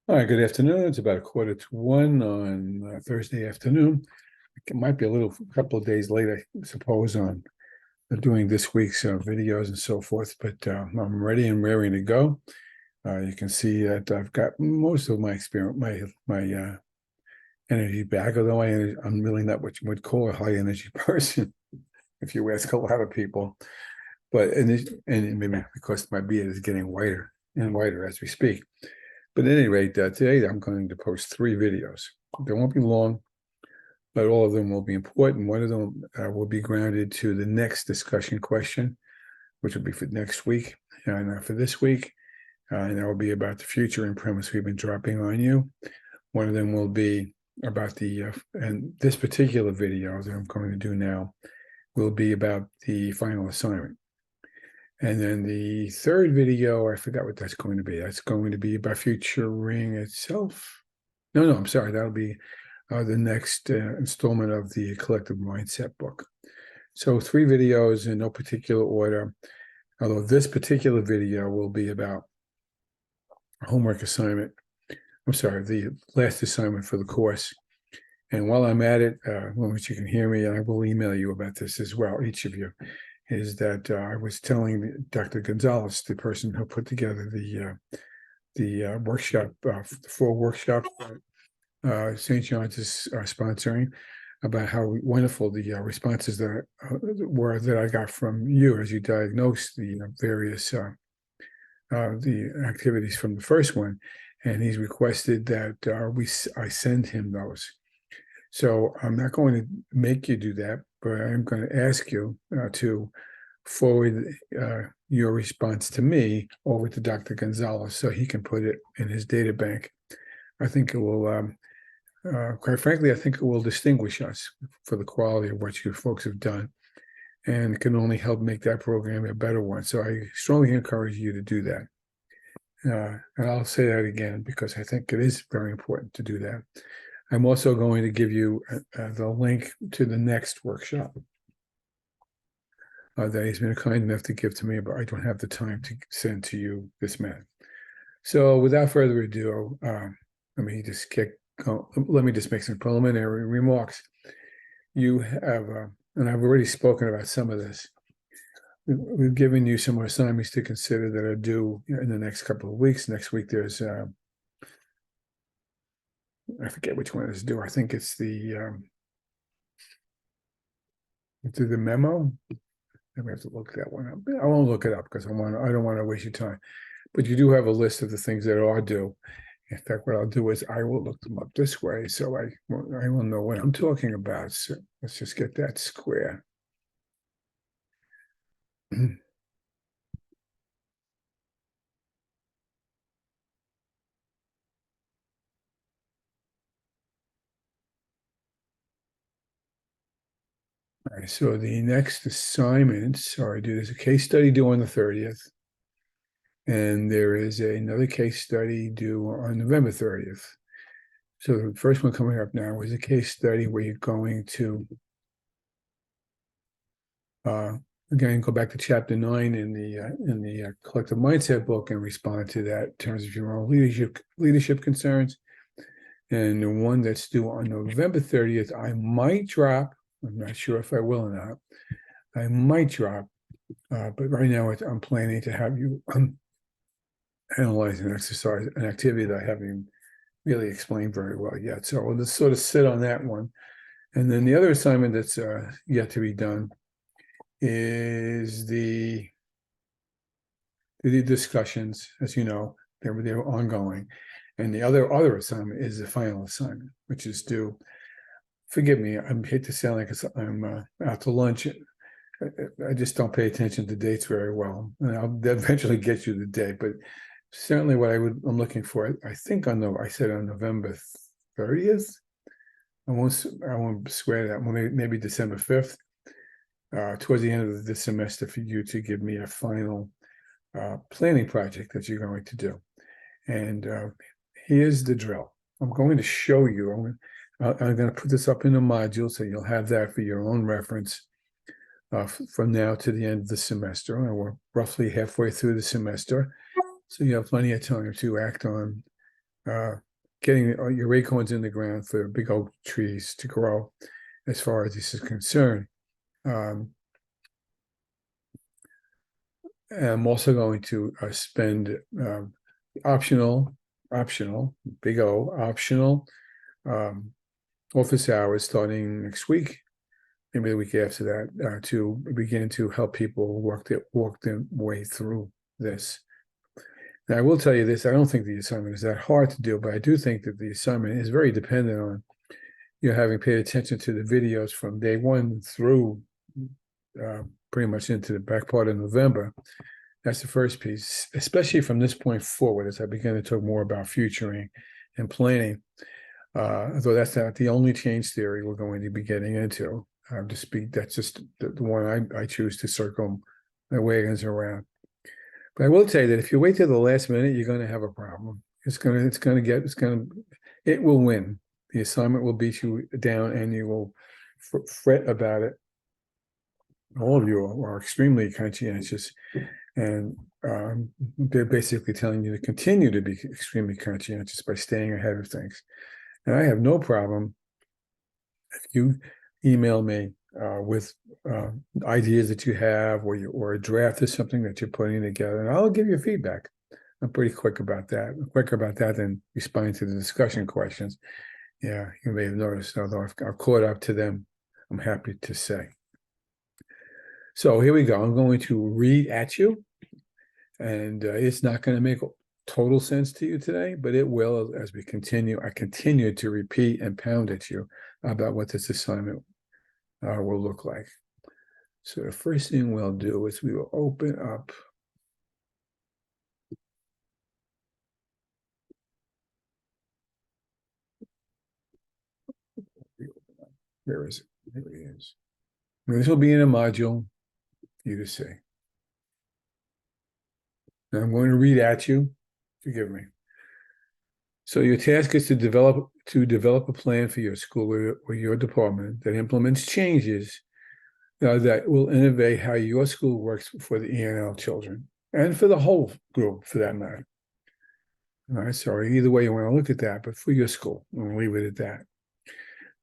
All right, good afternoon. It's about 1:15 on Thursday afternoon. It might be a couple of days late, I suppose, on doing this week's videos and so forth, but I'm ready and raring to go. You can see that I've got most of my experience, my energy back, although I'm really not what you would call a high energy person, if you ask a lot of people. But and maybe because my beard is getting whiter and whiter as we speak. But at any rate, today I'm going to post 3 videos. They won't be long, but all of them will be important. One of them will be grounded to the next discussion question, which will be for next week, and for this week, and that will be about the future and premise we've been dropping on you. One of them will be about and this particular video that I'm going to do now will be about the final assignment. And then the third video, I forgot what that's going to be. That's going to be about futuring itself. No, I'm sorry. That'll be the next installment of the Collective Mindset book. So 3 videos in no particular order, although this particular video will be about homework assignment. I'm sorry, the last assignment for the course. And while I'm at it, which you can hear me, and I will email you about this as well, each of you, is that I was telling Dr. Gonzalez, the person who put together the workshop, the 4 workshops St. John's is sponsoring, about how wonderful the responses that were that I got from you as you diagnosed the various the activities from the first one, and he's requested that I send him those. So I'm not going to make you do that, but I'm going to ask you to forward your response to me over to Dr. Gonzalez so he can put it in his data bank. I think it will, quite frankly, I think it will distinguish us for the quality of what you folks have done, and it can only help make that program a better one. So I strongly encourage you to do that. And I'll say that again because I think it is very important to do that. I'm also going to give you the link to the next workshop that he's been kind enough to give to me, but I don't have the time to send to you this minute. So without further ado, let me just make some preliminary remarks. You have, and I've already spoken about some of this. We've given you some assignments to consider that are due in the next couple of weeks. Next week, there's I forget which one is due. I think it's the memo. We have to look that one up. I won't look it up because I don't want to waste your time. But you do have a list of the things that are due. In fact, what I'll do is I will look them up this way, so I will know what I'm talking about. So let's just get that square. All right, so the next assignments are due. There's a case study due on the 30th, and there is another case study due on November 30th. So the first one coming up now is a case study where you're going to, again, go back to chapter 9 in the Collective Mindset book and respond to that in terms of your own leadership concerns. And the one that's due on November 30th, I might drop. I'm not sure if I will or not. I might drop, but right now I'm planning to have you analyze an exercise, an activity that I haven't really explained very well yet. So we'll just sort of sit on that one. And then the other assignment that's yet to be done is the discussions, as you know, they're ongoing. And the other assignment is the final assignment, which is due. Forgive me, I hate to sound like I'm out to lunch. I just don't pay attention to dates very well, and I'll eventually get you the date. But certainly, I'm looking for, I think I said on November 30th. I won't swear that. Maybe December 5th. Towards the end of the semester, for you to give me a final planning project that you're going to do. And here's the drill. I'm going to show you. I'm going to put this up in a module, so you'll have that for your own reference from now to the end of the semester. And we're roughly halfway through the semester, so you have plenty of time to act on getting your acorns in the ground for big oak trees to grow, as far as this is concerned. I'm also going to spend optional, big O, optional um, office hours starting next week, maybe the week after that, to begin to help people work their way through this. Now, I will tell you this: I don't think the assignment is that hard to do, but I do think that the assignment is very dependent on you having paid attention to the videos from day one through pretty much into the back part of November. That's the first piece, especially from this point forward, as I begin to talk more about futuring and planning. Though that's not the only change theory we're going to be getting into. That's just the one I choose to circle my wagons around. But I will tell you that if you wait till the last minute, you're going to have a problem. It will win. The assignment will beat you down, and you will fret about it. All of you are extremely conscientious, and they're basically telling you to continue to be extremely conscientious by staying ahead of things. And I have no problem if you email me with ideas that you have, or a draft of something that you're putting together, and I'll give you feedback. I'm pretty quick about that. Quicker about that than responding to the discussion questions. Yeah, you may have noticed, although I've caught up to them, I'm happy to say. So here we go. I'm going to read at you, and it's not going to make total sense to you today, but it will as we continue. I continue to repeat and pound at you about what this assignment will look like. So the first thing we'll do is we will open up where is it? Here it is. Now, this will be in a module for you to see. Now I'm going to read at you. Forgive me. So your task is to develop a plan for your school or your department that implements changes that will innovate how your school works for the ENL children and for the whole group, for that matter. All right, sorry, either way you want to look at that, but for your school, we'll leave it at that.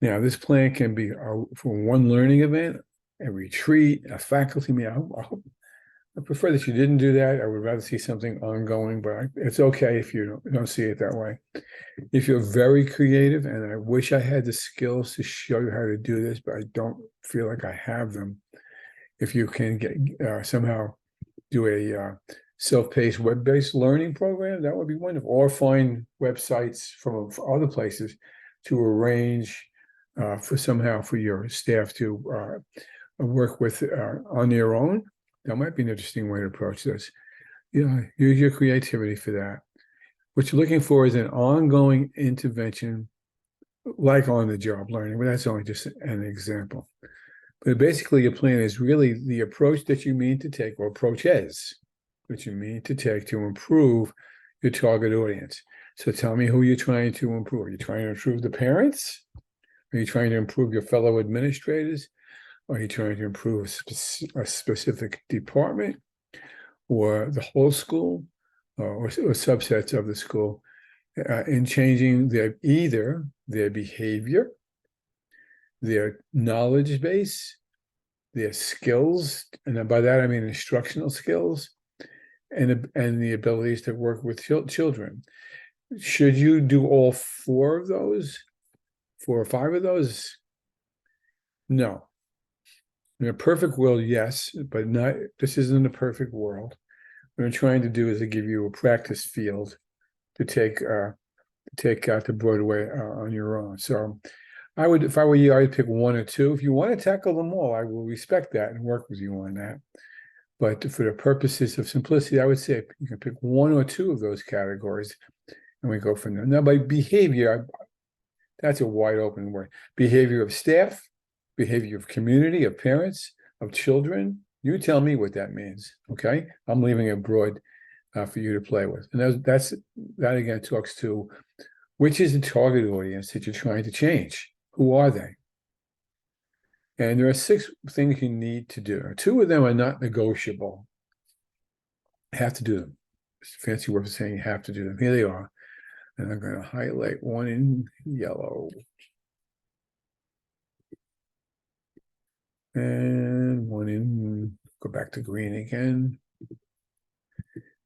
Now, this plan can be for one learning event, a retreat, a faculty meeting. I prefer that you didn't do that. I would rather see something ongoing, but it's okay if you don't see it that way. If you're very creative, and I wish I had the skills to show you how to do this, but I don't feel like I have them. If you can get somehow do a self-paced web-based learning program, that would be wonderful. Or find websites from other places to arrange for your staff to work with on their own. That might be an interesting way to approach this. Use your creativity for that. What you're looking for is an ongoing intervention, like on-the-job learning, but that's only just an example. But basically, your plan is really the approach that you mean to take, or approaches that you mean to take to improve your target audience. So tell me who you're trying to improve. Are you trying to improve the parents? Are you trying to improve your fellow administrators? Are you trying to improve a specific department, or the whole school, or subsets of the school, in changing either their behavior, their knowledge base, their skills, and by that I mean instructional skills, and the abilities to work with children. Should you do all 4 or 5 of those? No. In a perfect world, yes, but not. This isn't a perfect world. What I'm trying to do is to give you a practice field to take out to Broadway on your own. So I would, if I were you, I'd pick 1 or 2. If you want to tackle them all, I will respect that and work with you on that. But for the purposes of simplicity, I would say you can pick 1 or 2 of those categories, and we go from there. Now, by behavior, that's a wide open word. Behavior of staff, behavior of community, of parents, of children. You tell me what that means, okay? I'm leaving it broad for you to play with. And that again talks to which is the target audience that you're trying to change. Who are they? And there are 6 things you need to do. 2 of them are not negotiable. You have to do them. It's a fancy word for saying you have to do them. Here they are. And I'm going to highlight one in yellow. And one in, go back to green again.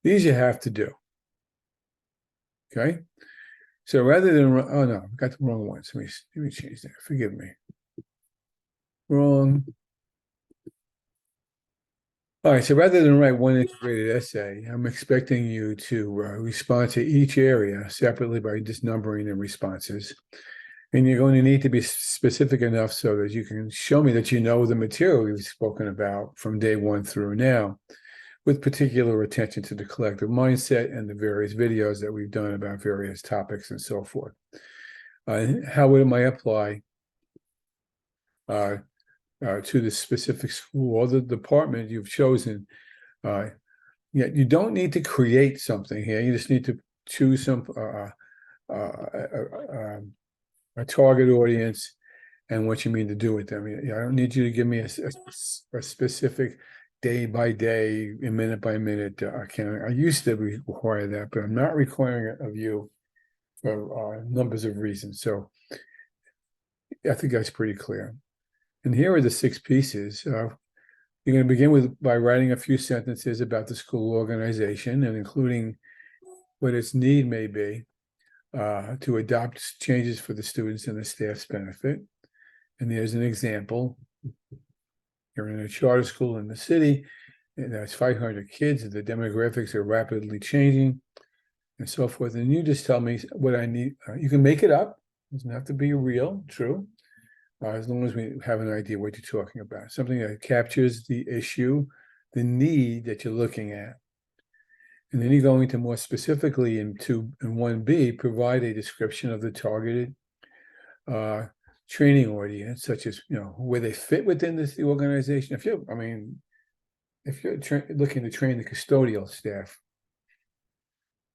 These you have to do. Okay. So rather than, oh no, I got the wrong ones. Let me change that. Forgive me. Wrong. All right. So rather than write one integrated essay, I'm expecting you to respond to each area separately by just numbering the responses. And you're going to need to be specific enough so that you can show me that you know the material we've spoken about from day one through now, with particular attention to the collective mindset and the various videos that we've done about various topics and so forth. How would I apply to the specific school or the department you've chosen? You don't need to create something here. You just need to choose some a target audience and what you mean to do with them. I don't need you to give me a specific day by day and minute by minute account. I used to require that, but I'm not requiring it of you for numbers of reasons. So I think that's pretty clear. And here are the 6 pieces. You're going to begin by writing a few sentences about the school organization and including what its need may be to adopt changes for the students and the staff's benefit. And there's an example. You're in a charter school in the city, and there's 500 kids, and the demographics are rapidly changing, and so forth. And you just tell me what I need. You can make it up. It doesn't have to be real, true, as long as we have an idea what you're talking about. Something that captures the issue, the need that you're looking at. And then you're going to more specifically in 1B, provide a description of the targeted training audience, such as, where they fit within the organization. If you're looking to train the custodial staff,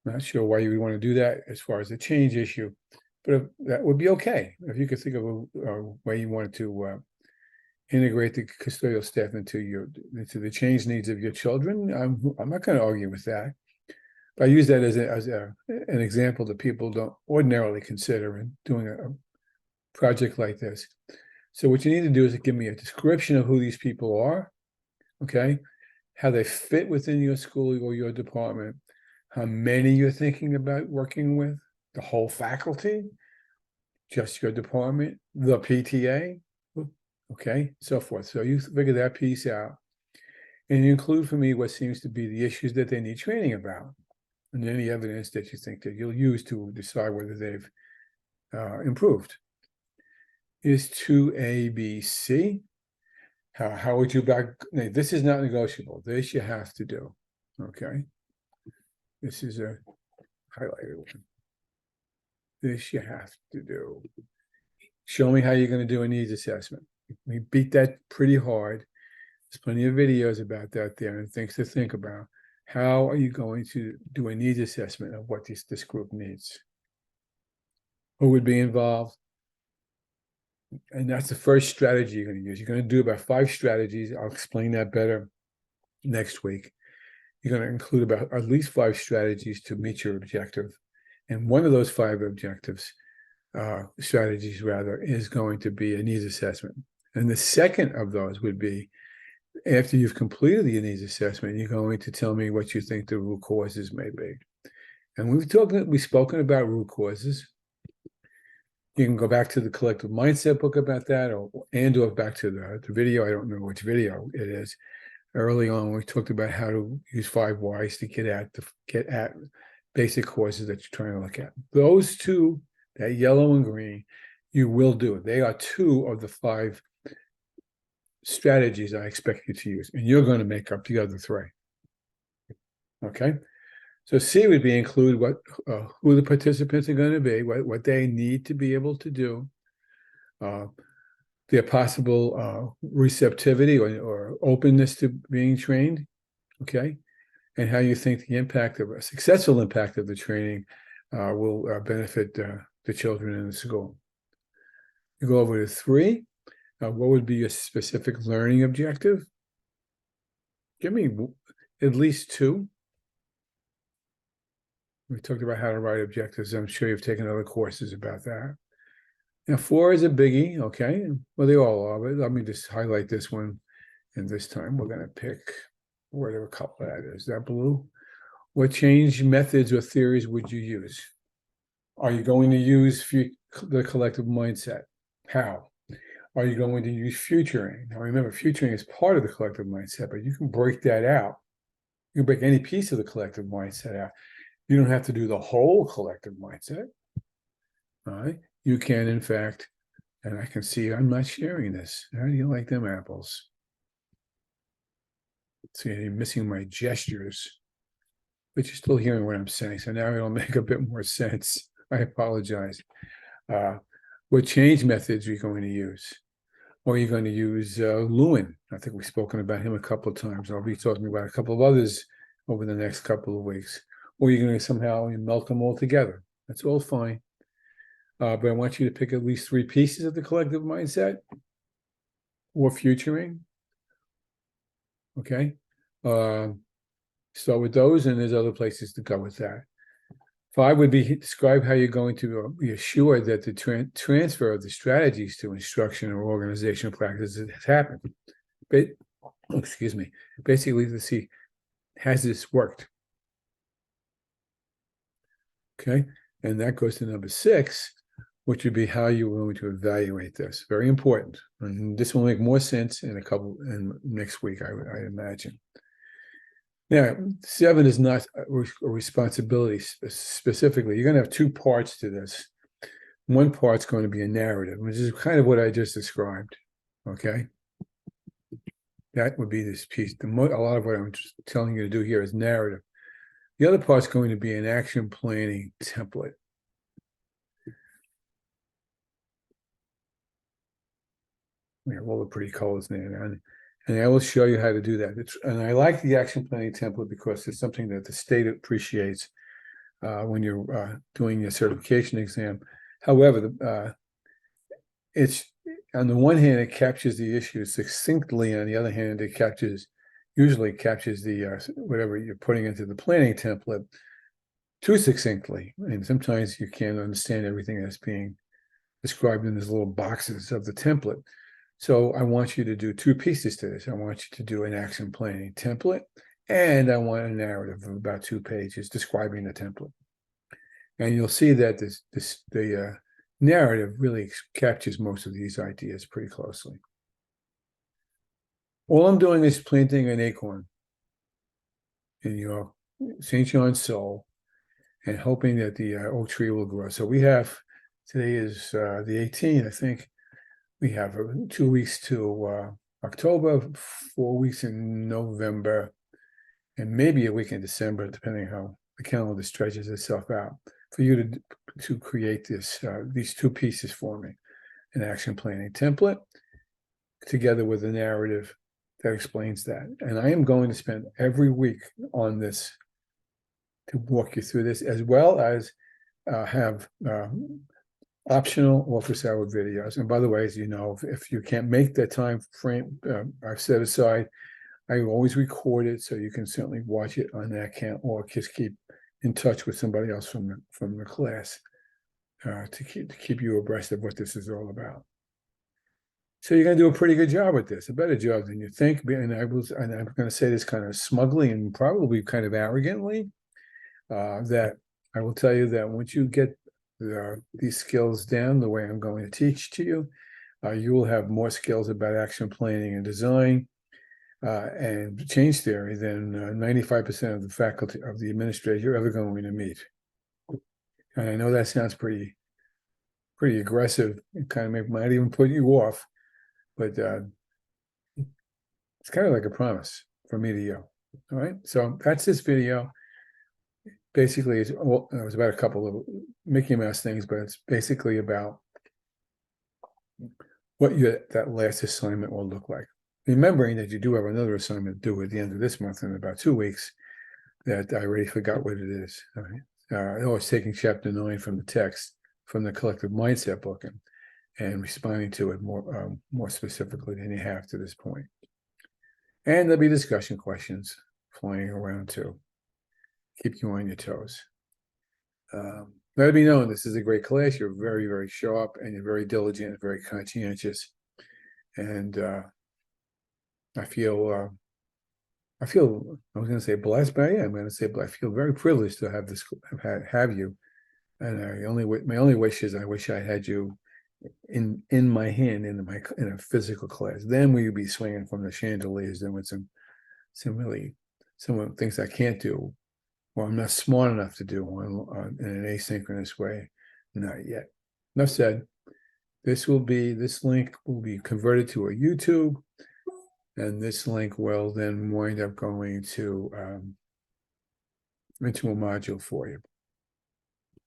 I'm not sure why you would want to do that as far as the change issue, but that would be okay. If you could think of a way you wanted to integrate the custodial staff into the change needs of your children, I'm not going to argue with that. But I use that as an example that people don't ordinarily consider in doing a project like this. So what you need to do is give me a description of who these people are, okay? How they fit within your school or your department, how many you're thinking about working with, the whole faculty, just your department, the PTA, okay, so forth. So you figure that piece out. And you include for me what seems to be the issues that they need training about, and any evidence that you think that you'll use to decide whether they've improved. Is 2ABC. How would you this is not negotiable. This you have to do. Okay. This is a highlighted one. This you have to do. Show me how you're going to do a needs assessment. We beat that pretty hard. There's plenty of videos about that there and things to think about. How are you going to do a needs assessment of what this group needs? Who would be involved? And that's the first strategy you're going to use. You're going to do about 5 strategies. I'll explain that better next week. You're going to include about at least 5 strategies to meet your objective. And one of those 5 strategies rather, is going to be a needs assessment. And the second of those would be, after you've completed the needs assessment, you're going to tell me what you think the root causes may be. And we've spoken about root causes. You can go back to the collective mindset book about that, or back to the video. I don't know which video it is. Early on, we talked about how to use 5 whys to get at basic causes that you're trying to look at. Those 2, that yellow and green, you will do. They are 2 of the 5 strategies I expect you to use, and you're going to make up the other 3. Okay. So C would be include who the participants are going to be, what they need to be able to do, their possible receptivity or openness to being trained, okay, and how you think a successful impact of the training will benefit the children in the school. You go over to 3. What would be your specific learning objective? Give me at least 2. We talked about how to write objectives. I'm sure you've taken other courses about that. Now, 4 is a biggie, okay? Well, they all are, but let me just highlight this one. And this time we're going to pick whatever color that is. That blue? What change methods or theories would you use? Are you going to use the collective mindset? How? Are you going to use futuring? Now, remember, futuring is part of the collective mindset, but you can break that out. You can break any piece of the collective mindset out. You don't have to do the whole collective mindset. All right. You can, in fact, and I can see I'm not sharing this. How do you like them apples? See, you're missing my gestures, but you're still hearing what I'm saying. So now it'll make a bit more sense. I apologize. What change methods are you going to use? Or are you going to use Lewin? I think we've spoken about him a couple of times. I'll be talking about a couple of others over the next couple of weeks. Or you're going to somehow melt them all together. That's all fine. But I want you to pick at least 3 pieces of the collective mindset or futuring. Okay. Start with those, and there's other places to go with that. 5 would be describe how you're going to be assured that the transfer of the strategies to instruction or organizational practices has happened. Excuse me. Basically, to see, has this worked? Okay. And that goes to number 6, which would be how you're going to evaluate this. Very important. And this will make more sense in next week, I imagine. Now, 7 is not a responsibility specifically. You're going to have 2 parts to this. One part's going to be a narrative, which is kind of what I just described. Okay. That would be this piece. A lot of what I'm just telling you to do here is narrative. The other part's going to be an action planning template. We have all the pretty colors there. And I will show you how to do that. And I like the action planning template because it's something that the state appreciates when you're doing your certification exam. However, it's on the one hand, it captures the issue succinctly. On the other hand, it usually captures the whatever you're putting into the planning template too succinctly. And sometimes you can't understand everything that's being described in these little boxes of the template. So I want you to do 2 pieces to this. I want you to do an action planning template, and I want a narrative of about 2 pages describing the template. And you'll see that the narrative really captures most of these ideas pretty closely. All I'm doing is planting an acorn in your St. John's soul and hoping that the oak tree will grow. So today is the 18th, I think. We have 2 weeks to October, 4 weeks in November, and maybe a week in December, depending how the calendar stretches itself out, for you to create these 2 pieces for me, an action planning template, together with a narrative that explains that. And I am going to spend every week on this to walk you through this, as well as have optional office hour videos. And by the way, as you know, if you can't make that time frame I've set aside, I always record it, so you can certainly watch it on that account, or just keep in touch with somebody else from the class to keep you abreast of what this is all about. So you're going to do a pretty good job with this, a better job than you think. And I'm going to say this kind of smugly and probably kind of arrogantly, that I will tell you that once you get these skills down the way I'm going to teach to you, you will have more skills about action planning and design and change theory than 95% of the faculty of the administrators you're ever going to meet. And I know that sounds pretty aggressive. It kind of might even put you off, but it's kind of like a promise from me to you. All right, so that's this video. Basically, it was about a couple of Mickey Mouse things, but it's basically about what that last assignment will look like. Remembering that you do have another assignment due at the end of this month in about 2 weeks that I already forgot what it is. All right. I was taking chapter 9 from the text, from the Collective Mindset book, and responding to it more specifically than you have to this point. And there'll be discussion questions flying around too. Keep you on your toes. Let it be known, this is a great class. You're very, very sharp, and you're very diligent and very conscientious. And I feel, I was going to say blessed, but I'm going to say, but I feel very privileged to have this, have you. And my only wish is I wish I had you in my hand in a physical class. Then we would be swinging from the chandeliers. Then with some things I can't do, or I'm not smart enough to do in an asynchronous way. Not yet. Enough said. This link will be converted to a YouTube, and this link will then wind up going to into a module for you.